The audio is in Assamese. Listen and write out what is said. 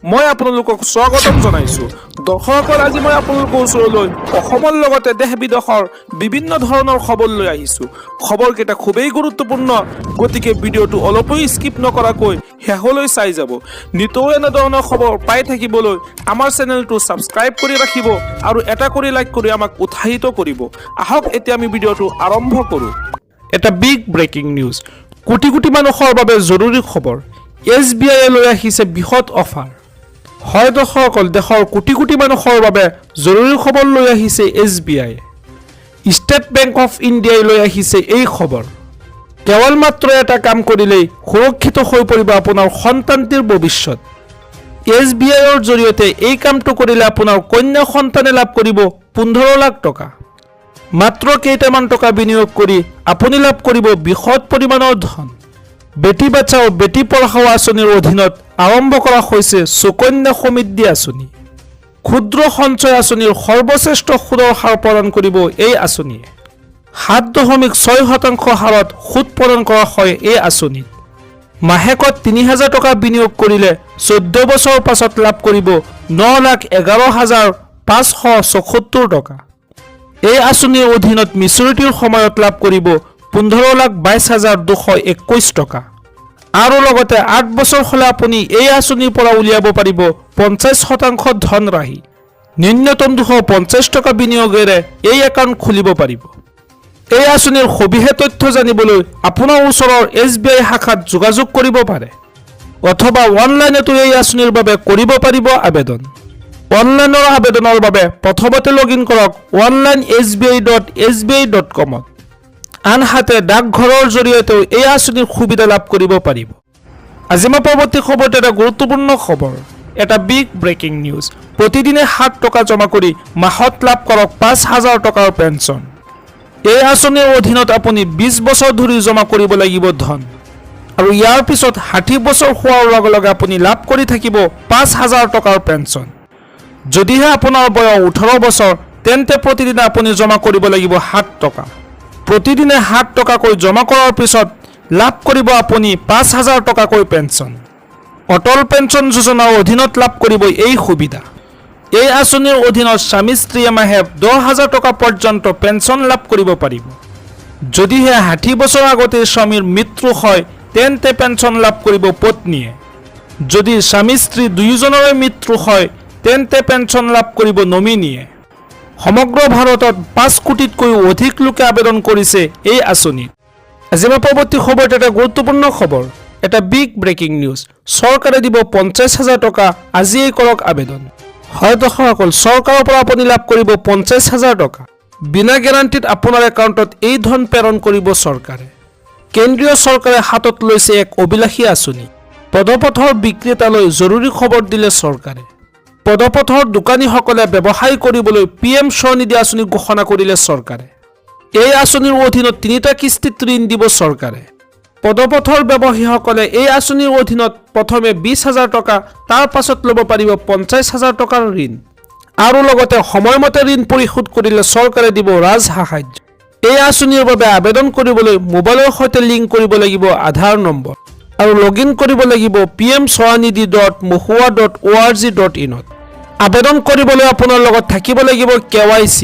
মই আপোনালোকক স্বাগতম জনাইছো। দৰ্শকসকল, আজি মই আপোনালোকৰ ওচৰলৈ অসমৰ লগতে দেশ বিদেশৰ বিভিন্ন ধৰণৰ খবৰ লৈ আহিছো। খবৰকেইটা খুবেই গুৰুত্বপূৰ্ণ, গতিকে ভিডিঅ'টো অলপো স্কিপ নকৰাকৈ শেষলৈ চাই যাব। নিতৌ এনেধৰণৰ খবৰ পাই থাকিবলৈ আমাৰ চেনেলটো ছাবস্ক্ৰাইব কৰি ৰাখিব আৰু এটা কৰি লাইক কৰি আমাক উৎসাহিত কৰিব। আহক এতিয়া আমি ভিডিঅ'টো আৰম্ভ কৰোঁ। এটা big breaking news, crore crore মানুহৰ বাবে জৰুৰী খবৰ। SBI লৈ আহিছে বৃহৎ অফাৰ। হয় দৰ্শকসকল, দেশৰ কোটি কোটি মানুহৰ বাবে জৰুৰী খবৰ লৈ আহিছে SBI। ষ্টেট বেংক অফ ইণ্ডিয়াই লৈ আহিছে এই খবৰ। কেৱল মাত্ৰ এটা কাম কৰিলেই সুৰক্ষিত হৈ পৰিব আপোনাৰ সন্তানটিৰ ভৱিষ্যত। SBIৰ জৰিয়তে এই কামটো কৰিলে আপোনাৰ কন্যা সন্তানে লাভ কৰিব 15 লাখ টকা। মাত্ৰ কেইটামান টকা বিনিয়োগ কৰি আপুনি লাভ কৰিব বৃহৎ পৰিমাণৰ ধন। বেটি বাচাও বেটি পঢ়াও আঁচনিৰ অধীনত আৰম্ভ কৰা হৈছে সুকন্যা সমৃদ্ধি আঁচনি। ক্ষুদ্ৰ সঞ্চয় আঁচনিৰ সৰ্বশ্ৰেষ্ঠ সুদৰ হাৰ প্ৰদান কৰিব এই আঁচনিয়ে। 7.6% হাৰত সুদ প্ৰদান কৰা হয় এই আঁচনিত। মাহেকত 3000 টকা বিনিয়োগ কৰিলে 14 বছৰৰ পাছত লাভ কৰিব 9,11,574 টকা। এই আঁচনিৰ অধীনত মেচুৰিটিৰ সময়ত লাভ কৰিব 15,22,221 টকা। আৰু লগতে 8 বছৰ হ'লে আপুনি এই আঁচনিৰ পৰা উলিয়াব পাৰিব 50% ধনৰাশি। ন্যূনতম 250 টকা বিনিয়োগেৰে এই একাউণ্ট খুলিব পাৰিব। এই আঁচনিৰ সবিশেষ তথ্য জানিবলৈ আপোনাৰ ওচৰৰ SBI শাখাত যোগাযোগ কৰিব পাৰে, অথবা অনলাইনতো এই আঁচনিৰ বাবে কৰিব পাৰিব আবেদন। অনলাইনৰ আবেদনৰ বাবে প্ৰথমতে লগইন কৰক online.sbi.com। আনহাতে ডাকঘৰৰ জৰিয়তেও এই আঁচনিৰ সুবিধা লাভ কৰিব পাৰিব। আজি মই পৰৱৰ্তী খবৰটো এটা গুৰুত্বপূৰ্ণ খবৰ, এটা বিগ ব্ৰেকিং নিউজ। প্ৰতিদিনে 7 টকা জমা কৰি মাহত লাভ কৰক 5,000 টকাৰ পেঞ্চন। এই আঁচনিৰ অধীনত আপুনি 20 বছৰ ধৰি জমা কৰিব লাগিব ধন, আৰু ইয়াৰ পিছত 60 বছৰ হোৱাৰ লগে লগে আপুনি লাভ কৰি থাকিব 5,000 টকাৰ পেঞ্চন। যদিহে আপোনাৰ বয়স 18 বছৰ, তেন্তে প্ৰতিদিনে আপুনি জমা কৰিব লাগিব 7 টকা। প্ৰতিদিনে 7 টকাকৈ জমা কৰাৰ পিছত লাভ কৰিব আপুনি 5,000 টকাকৈ পেঞ্চন। অটল পেঞ্চন যোজনাৰ অধীনত লাভ কৰিব এই সুবিধা। এই আঁচনিৰ অধীনত স্বামী স্ত্ৰীয়ে মাহে 10,000 টকা পৰ্যন্ত পেঞ্চন লাভ কৰিব পাৰিব। যদিহে 60 বছৰ আগতে স্বামীৰ মৃত্যু হয়, তেন্তে পেঞ্চন লাভ কৰিব পত্নীয়ে। যদি স্বামী স্ত্ৰী দুয়োজনৰে মৃত্যু হয়, তেন্তে পেঞ্চন লাভ কৰিব নমিনীয়ে। সমগ্ৰ ভাৰতত 5 কোটিতকৈও অধিক লোকে আবেদন কৰিছে এই আঁচনিত। আজি মই পৰৱৰ্তী খবৰটো এটা গুৰুত্বপূৰ্ণ খবৰ, এটা বিগ ব্ৰেকিং নিউজ। চৰকাৰে দিব 50,000 টকা, আজিয়েই কৰক আবেদন। হয় দৰ্শকসকল, চৰকাৰৰ পৰা আপুনি লাভ কৰিব 50,000 টকা। বিনা গেৰাণ্টিত আপোনাৰ একাউণ্টত এই ধন প্ৰেৰণ কৰিব চৰকাৰে। কেন্দ্ৰীয় চৰকাৰে হাতত লৈছে এক অভিলাষী আঁচনি। পদপথৰ বিক্ৰেতালৈ জৰুৰী খবৰ দিলে চৰকাৰে। পদপথৰ দোকানীসকলে ব্যৱসায় কৰিবলৈ PM স্বনিধি আঁচনি ঘোষণা কৰিলে চৰকাৰে। এই আঁচনিৰ অধীনত 3টা কিস্তিত ঋণ দিব চৰকাৰে। পদপথৰ ব্যৱসায়ীসকলে এই আঁচনিৰ অধীনত প্ৰথমে 20,000 টকা, তাৰ পাছত ল'ব পাৰিব 50,000 টকাৰ ঋণ। আৰু লগতে সময়মতে ঋণ পৰিশোধ কৰিলে চৰকাৰে দিব ৰাজসাহায্য। এই আঁচনিৰ বাবে আবেদন কৰিবলৈ মোবাইলৰ সৈতে লিংক কৰিব লাগিব আধাৰ নম্বৰ, আৰু লগইন কৰিব লাগিব pmswanidhi.mohua.org.in। আবেদন কৰিবলৈ আপোনাৰ লগত থাকিব লাগিব KYC।